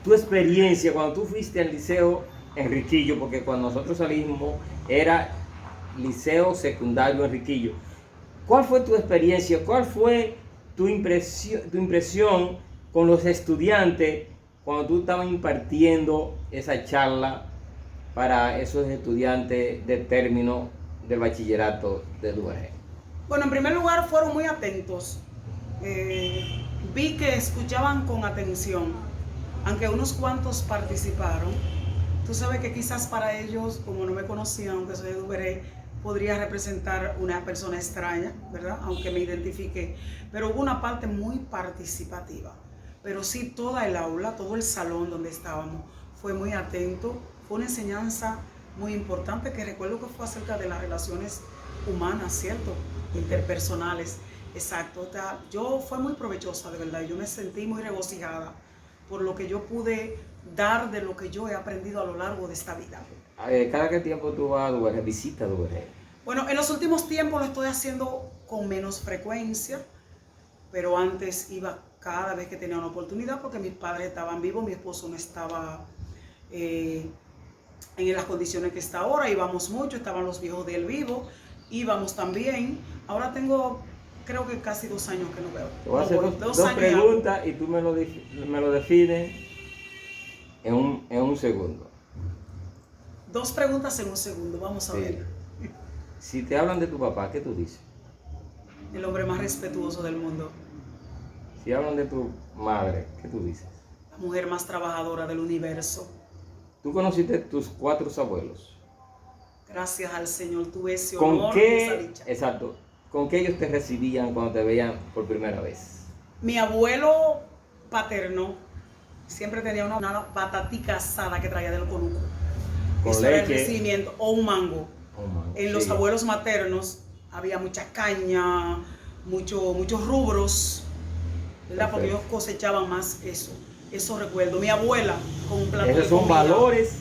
tu experiencia cuando tú fuiste al liceo Enriquillo, porque cuando nosotros salimos era liceo secundario Enriquillo. ¿Cuál fue tu experiencia? ¿Cuál fue tu impresión con los estudiantes cuando tú estabas impartiendo esa charla para esos estudiantes de término del bachillerato de Duvergé? Bueno, en primer lugar fueron muy atentos. Vi que escuchaban con atención, aunque unos cuantos participaron. Tú sabes que quizás para ellos, como no me conocían, aunque soy de Duvergé, podría representar una persona extraña, ¿verdad? Aunque me identifique. Pero hubo una parte muy participativa. Pero sí, toda el aula, todo el salón donde estábamos fue muy atento. Fue una enseñanza muy importante que recuerdo que fue acerca de las relaciones humanas, ¿cierto? Interpersonales. Exacto. Fue muy provechosa, de verdad. Yo me sentí muy regocijada por lo que yo pude dar de lo que yo he aprendido a lo largo de esta vida. ¿Cada qué tiempo tú vas a Duvergé, visita Duvergé? Bueno, en los últimos tiempos lo estoy haciendo con menos frecuencia, pero antes iba cada vez que tenía una oportunidad porque mis padres estaban vivos, mi esposo no estaba en las condiciones que está ahora, íbamos mucho, estaban los viejos de él vivos, íbamos también. Ahora tengo, creo que casi 2 años que no veo. Te voy a hacer dos preguntas y tú me lo defines en un segundo. 2 preguntas en un segundo, vamos a ver. Si te hablan de tu papá, ¿qué tú dices? El hombre más respetuoso del mundo. Si hablan de tu madre, ¿qué tú dices? La mujer más trabajadora del universo. ¿Tú conociste tus 4 abuelos? Gracias al Señor tuve ese honor y esa dicha. Exacto, ¿con qué ellos te recibían cuando te veían por primera vez? Mi abuelo paterno siempre tenía una batatica asada que traía del conuco. Con Eso leche. era el recibimiento, o un mango. En los abuelos maternos había mucha caña, muchos rubros, ¿verdad? Porque ellos cosechaban más eso. Eso recuerdo. Mi abuela con un plato Esos de son comida, valores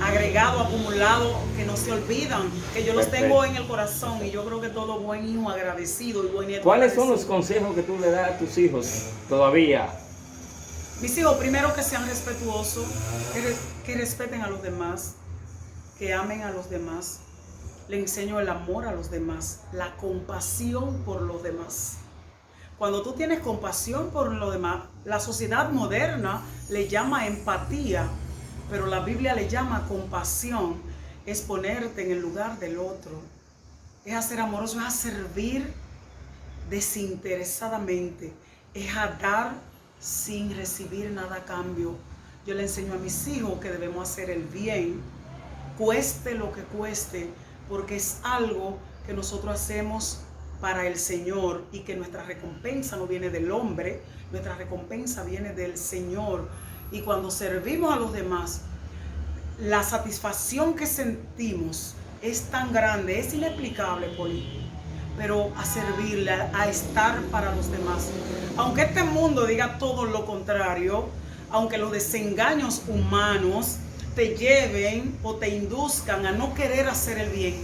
agregado, acumulado, que no se olvidan, que yo los tengo en el corazón y yo creo que todo buen hijo agradecido y buen nieto ¿Cuáles son agradecido. los consejos que tú le das a tus hijos todavía? Mis hijos, primero que sean respetuosos, que respeten a los demás, que amen a los demás. Le enseño el amor a los demás, la compasión por los demás. Cuando tú tienes compasión por los demás, la sociedad moderna le llama empatía, pero la Biblia le llama compasión. Es ponerte en el lugar del otro, es a ser amoroso, es a servir desinteresadamente, es a dar sin recibir nada a cambio. Yo le enseño a mis hijos que debemos hacer el bien, cueste lo que cueste, porque es algo que nosotros hacemos para el Señor y que nuestra recompensa no viene del hombre, nuestra recompensa viene del Señor. Y cuando servimos a los demás, la satisfacción que sentimos es tan grande, es inexplicable, Poli, pero a servirle, a estar para los demás. Aunque este mundo diga todo lo contrario, aunque los desengaños humanos te lleven o te induzcan a no querer hacer el bien,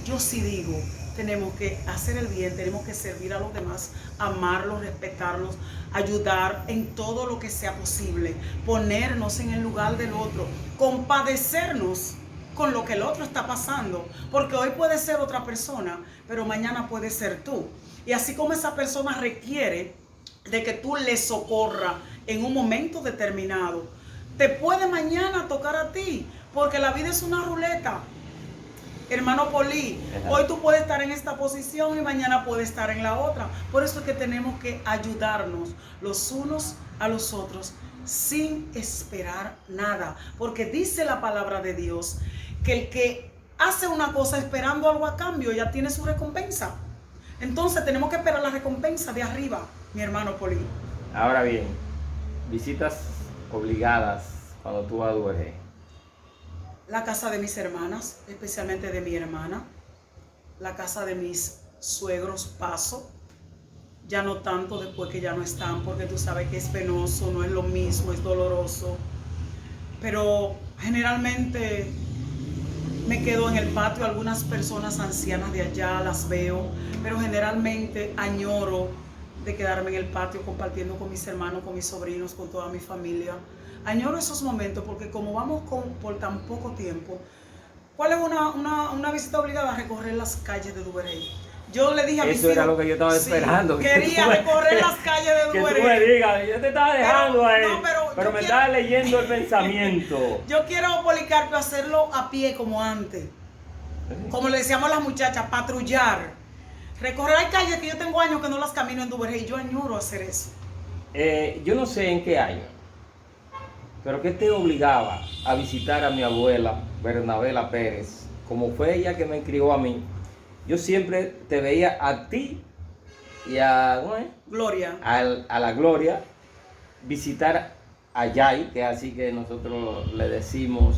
yo sí digo, tenemos que hacer el bien, tenemos que servir a los demás, amarlos, respetarlos, ayudar en todo lo que sea posible, ponernos en el lugar del otro, compadecernos con lo que el otro está pasando, porque hoy puede ser otra persona, pero mañana puede ser tú. Y así como esa persona requiere de que tú le socorras en un momento determinado, te puede mañana tocar a ti, porque la vida es una ruleta. Hermano Poli, hoy tú puedes estar en esta posición y mañana puedes estar en la otra. Por eso es que tenemos que ayudarnos los unos a los otros sin esperar nada. Porque dice la palabra de Dios que el que hace una cosa esperando algo a cambio ya tiene su recompensa. Entonces tenemos que esperar la recompensa de arriba, mi hermano Poli. Ahora bien, visitas obligadas cuando tú vas a Duvergé. La casa de mis hermanas, especialmente de mi hermana. La casa de mis suegros paso. Ya no tanto después que ya no están, porque tú sabes que es penoso, no es lo mismo, es doloroso. Pero generalmente me quedo en el patio, algunas personas ancianas de allá las veo, pero generalmente añoro de quedarme en el patio compartiendo con mis hermanos, con mis sobrinos, con toda mi familia. Añoro esos momentos porque como vamos por tan poco tiempo, ¿cuál es una visita obligada? A recorrer las calles de Duvergé. Yo le dije a mis hijos... Eso era lo que yo estaba esperando. Quería recorrer las calles de Duvergé. Que tú me digas, yo te estaba dejando ahí, no, pero me estaba leyendo el pensamiento. Yo quiero, Policarpio, hacerlo a pie como antes. Como le decíamos a las muchachas, patrullar. Recorrer hay calles que yo tengo años que no las camino en Duvergé y yo añoro hacer eso. Yo no sé en qué año, pero que te obligaba a visitar a mi abuela, Bernabela Pérez, como fue ella que me crió a mí. Yo siempre te veía a ti y a Gloria. A la Gloria visitar a Yay, que es así que nosotros le decimos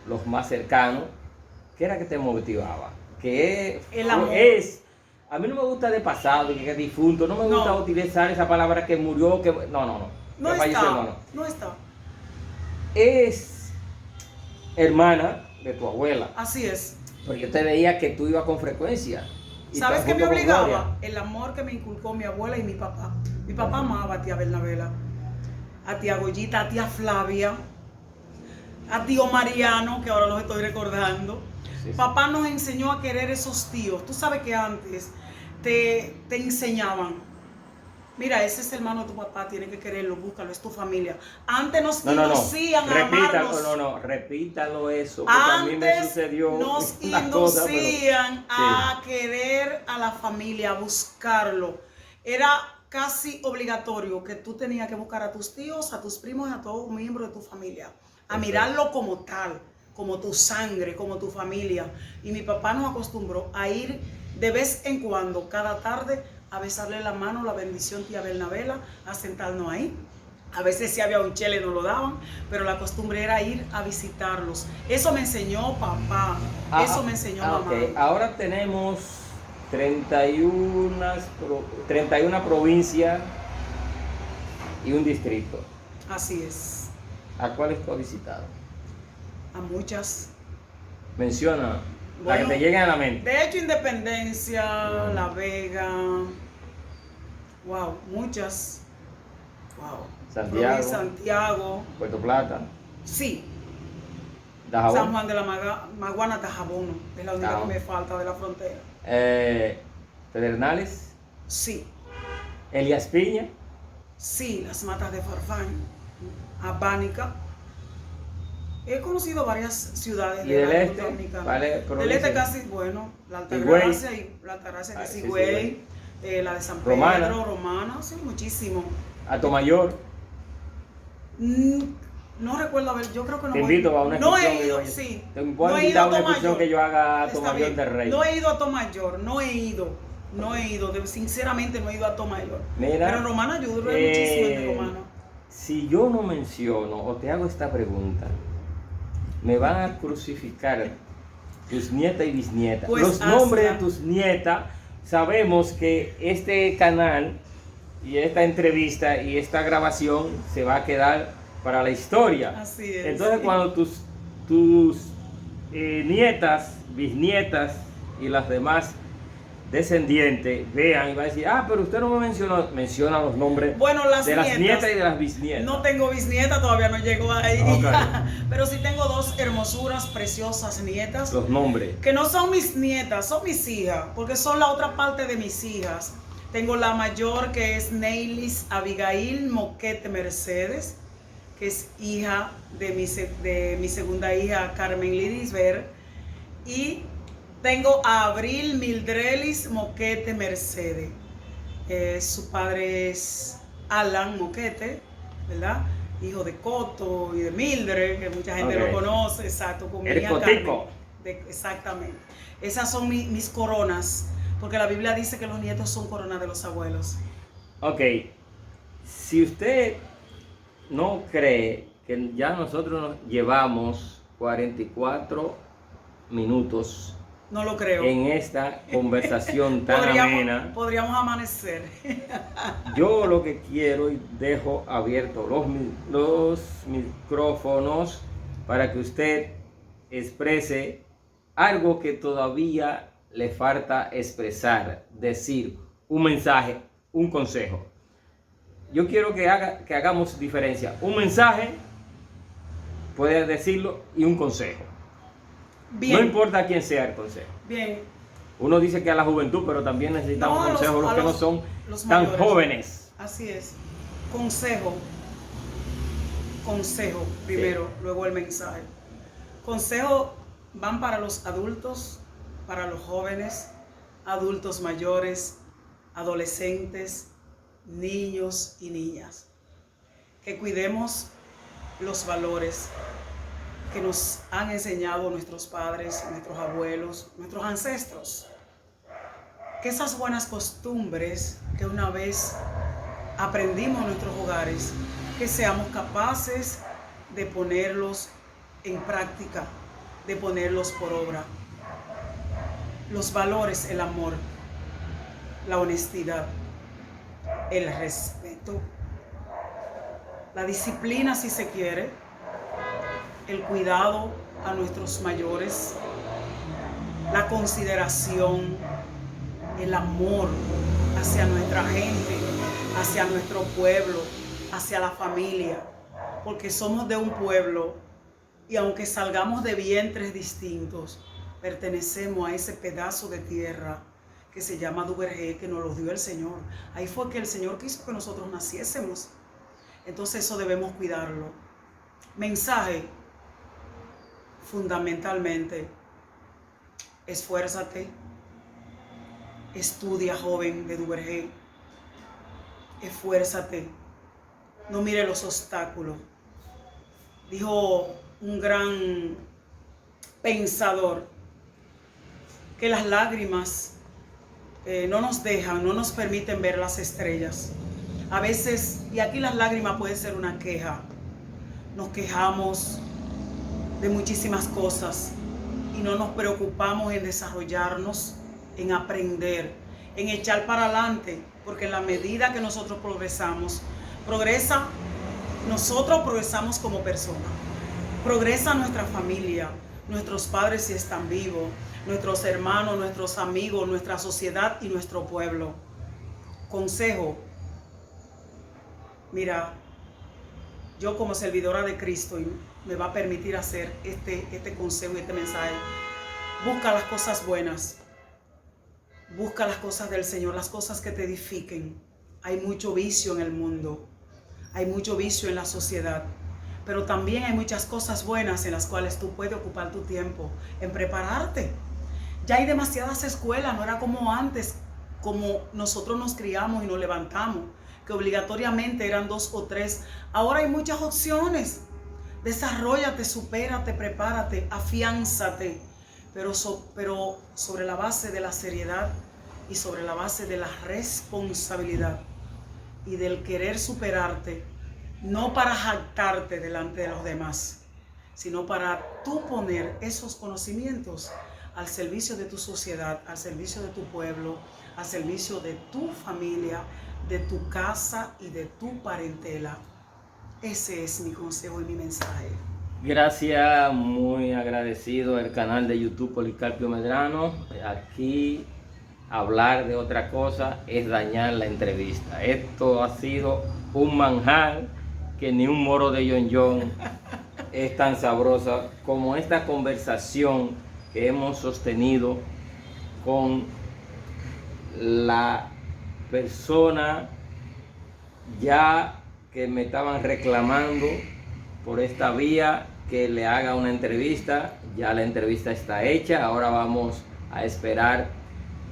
los más cercanos. ¿Qué era que te motivaba? Que el amor. A mí no me gusta de pasado, que es difunto, no me gusta utilizar esa palabra que murió, que no No está. Es hermana de tu abuela. Así es. Pero yo te veía que tú ibas con frecuencia. ¿Sabes qué me obligaba? El amor que me inculcó mi abuela y mi papá. Mi papá amaba a tía Bernabela, a tía Goyita, a tía Flavia, a tío Mariano, que ahora los estoy recordando. Sí. Papá nos enseñó a querer esos tíos. Tú sabes que antes te enseñaban. Mira, ese es el hermano de tu papá, tiene que quererlo, búscalo, es tu familia. Antes nos inducían a amarnos. Repítalo eso, porque antes a mí me sucedió nos inducían a querer a la familia, a buscarlo. Era casi obligatorio que tú tenías que buscar a tus tíos, a tus primos, a todos los miembros de tu familia, a mirarlo como tal, como tu sangre, como tu familia. Y mi papá nos acostumbró a ir de vez en cuando, cada tarde, a besarle la mano, la bendición tía Bernabela, a sentarnos ahí. A veces si había un chele nos lo daban, pero la costumbre era ir a visitarlos. Eso me enseñó papá, eso me enseñó mamá. Okay. Ahora tenemos 31 provincias y un distrito. Así es. ¿A cuáles tú has visitado? A muchas. Menciona la que te lleguen a la mente. De hecho, Independencia, La Vega, wow, muchas. Wow. Santiago. Puerto Plata. Sí. Dajabón. San Juan de la Maguana, Dajabón, es la única que me falta de la frontera. Pedernales. Sí. Elías Piña. Sí, las Matas de Farfán, Abánica. He conocido varias ciudades de la República Dominicana. Del este casi, bueno, la Altagracia que es Higüey, la de San Pedro, Romana, sí, muchísimo. Atomayor. No recuerdo, a ver, yo creo que no. Te invito a una excursión. No he ido, sí. Te puedo invitar a una excursión que yo haga a Atomayor del Rey. No he ido a Atomayor, no he ido, sinceramente no he ido a Atomayor. Mira, pero Romana, yo duré muchísimo en Romana. Si yo no menciono o te hago esta pregunta, me van a crucificar tus nietas y bisnietas. Pues los nombres de tus nietas, sabemos que este canal y esta entrevista y esta grabación se va a quedar para la historia. Así es. Entonces cuando tus nietas, bisnietas y las demás descendientes vean y va a decir, pero usted no me menciona los nombres de las nietas y de las bisnietas. No tengo bisnieta, todavía no llego ahí. Okay. Pero sí tengo dos hermosuras, preciosas nietas. Los nombres. Que no son mis nietas, son mis hijas, porque son la otra parte de mis hijas. Tengo la mayor que es Neilis Abigail Moquete Mercedes, que es hija de mi segunda hija Carmen Lidisber, y Tengo a Abril Mildrelis Moquete Mercedes. Su padre es Alan Moquete, ¿verdad? Hijo de Coto y de Mildred, que mucha gente lo conoce, exacto, con mi hija Carmen. Exactamente. Esas son mis coronas, porque la Biblia dice que los nietos son coronas de los abuelos. Ok, si usted no cree que ya nosotros nos llevamos 44 minutos, no lo creo, en esta conversación tan amena, podríamos amanecer. Yo lo que quiero y dejo abiertos los micrófonos para que usted exprese algo que todavía le falta expresar, decir un mensaje, un consejo. Yo quiero que hagamos diferencia. Un mensaje, puede decirlo, y un consejo. Bien. No importa quién sea el consejo. Bien. Uno dice que a la juventud, pero también necesitamos consejos los que no son tan jóvenes. Así es. Consejo primero, sí. Luego el mensaje. Consejo van para los adultos, para los jóvenes, adultos mayores, adolescentes, niños y niñas. Que cuidemos los valores que nos han enseñado nuestros padres, nuestros abuelos, nuestros ancestros. Que esas buenas costumbres que una vez aprendimos en nuestros hogares, que seamos capaces de ponerlos en práctica, de ponerlos por obra. Los valores, el amor, la honestidad, el respeto, la disciplina si se quiere, el cuidado a nuestros mayores, la consideración, el amor hacia nuestra gente, hacia nuestro pueblo, hacia la familia, porque somos de un pueblo y aunque salgamos de vientres distintos, pertenecemos a ese pedazo de tierra que se llama Duvergé, que nos lo dio el Señor. Ahí fue que el Señor quiso que nosotros naciésemos. Entonces eso debemos cuidarlo. Mensaje, fundamentalmente, esfuérzate, estudia, joven de Duvergé, esfuérzate, no mire los obstáculos. Dijo un gran pensador que las lágrimas no nos dejan, no nos permiten ver las estrellas. A veces, y aquí las lágrimas puede ser una queja, nos quejamos de muchísimas cosas y no nos preocupamos en desarrollarnos, en aprender, en echar para adelante, porque en la medida que nosotros progresamos, nosotros progresamos como personas, progresa nuestra familia, nuestros padres si están vivos, nuestros hermanos, nuestros amigos, nuestra sociedad y nuestro pueblo. Consejo, mira, yo como servidora de Cristo y me va a permitir hacer este consejo y este mensaje. Busca las cosas buenas, busca las cosas del Señor, las cosas que te edifiquen. Hay mucho vicio en el mundo, hay mucho vicio en la sociedad, pero también hay muchas cosas buenas en las cuales tú puedes ocupar tu tiempo en prepararte. Ya hay demasiadas escuelas, no era como antes, como nosotros nos criamos y nos levantamos, que obligatoriamente eran 2 o 3. Ahora hay muchas opciones. Desarróllate, supérate, prepárate, afiánzate, pero sobre la base de la seriedad y sobre la base de la responsabilidad y del querer superarte, no para jactarte delante de los demás, sino para tú poner esos conocimientos al servicio de tu sociedad, al servicio de tu pueblo, al servicio de tu familia, de tu casa y de tu parentela. Ese es mi consejo y mi mensaje. Gracias, muy agradecido el canal de YouTube Policarpio Medrano. Aquí hablar de otra cosa es dañar la entrevista. Esto ha sido un manjar que ni un moro de John John es tan sabrosa como esta conversación que hemos sostenido con la persona ya que me estaban reclamando por esta vía que le haga una entrevista. Ya la entrevista está hecha, ahora vamos a esperar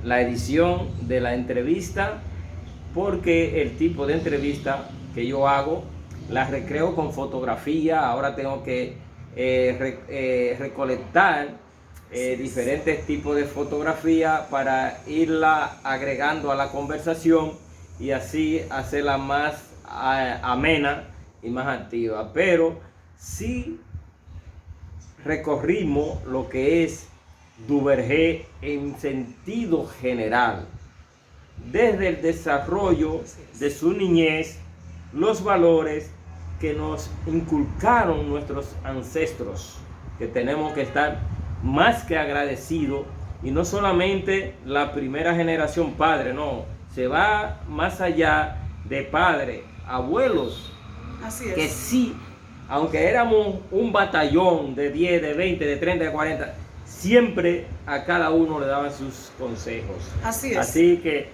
la edición de la entrevista, porque el tipo de entrevista que yo hago la recreo con fotografía. Ahora tengo que recolectar diferentes tipos de fotografía para irla agregando a la conversación y así hacerla más amena y más activa. Pero sí recorrimos lo que es Duvergé en sentido general, desde el desarrollo de su niñez, los valores que nos inculcaron nuestros ancestros, que tenemos que estar más que agradecidos, y no solamente la primera generación padre, no, se va más allá de padre, abuelos. Así es. Que sí, aunque éramos un batallón de 10, de 20, de 30, de 40, siempre a cada uno le daban sus consejos. Así es. Así que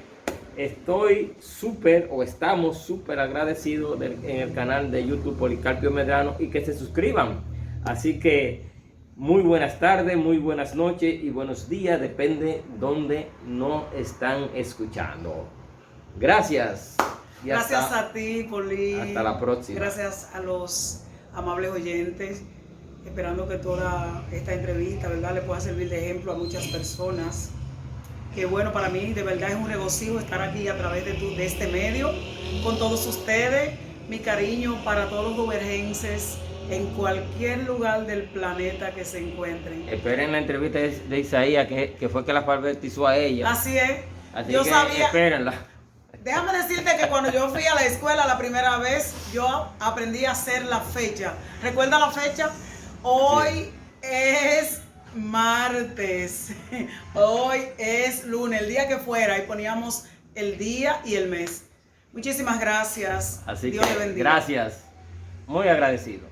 estamos súper agradecidos en el canal de YouTube Policarpio Medrano, y que se suscriban. Así que muy buenas tardes, muy buenas noches y buenos días, depende donde nos están escuchando. Gracias. Gracias a ti, Poli. Hasta la próxima. Gracias a los amables oyentes, esperando que toda esta entrevista, ¿verdad?, le pueda servir de ejemplo a muchas personas. Que bueno, para mí de verdad es un regocijo estar aquí a través de este medio con todos ustedes. Mi cariño para todos los duvergenses en cualquier lugar del planeta que se encuentren. Esperen la entrevista de Isaías, que fue que la alfabetizó a ella. Así es. Así yo que sabía. espérenla. Déjame decirte que cuando yo fui a la escuela la primera vez, yo aprendí a hacer la fecha. ¿Recuerda la fecha? Hoy es martes, hoy es lunes, el día que fuera, y poníamos el día y el mes. Muchísimas gracias. Así Dios que le bendiga. gracias, muy agradecido.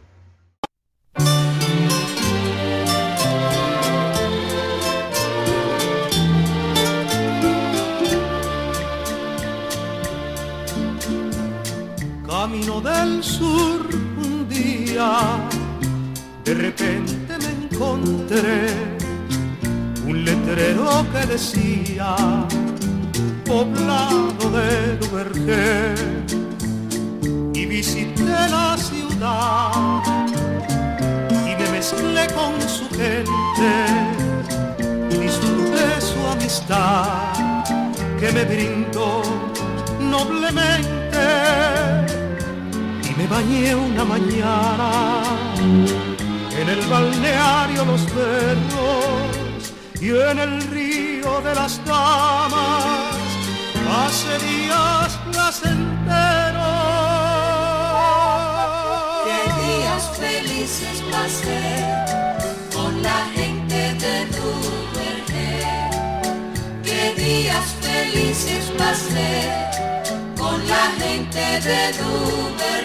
Camino del sur un día, de repente me encontré un letrero que decía poblado de Duvergé, y visité la ciudad y me mezclé con su gente y disfruté su amistad que me brindó noblemente, y me bañé una mañana en el balneario Los Berros y en el río de las Damas pasé días placenteros. Qué días felices pasé con la gente de Duvergé. Qué días felices pasé con la gente de Duvergé.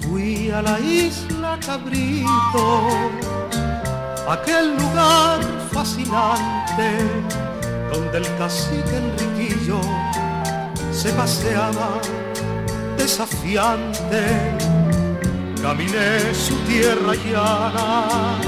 Fui a la isla Cabrito, aquel lugar fascinante donde el cacique Enriquillo se paseaba desafiante. Caminé su tierra llana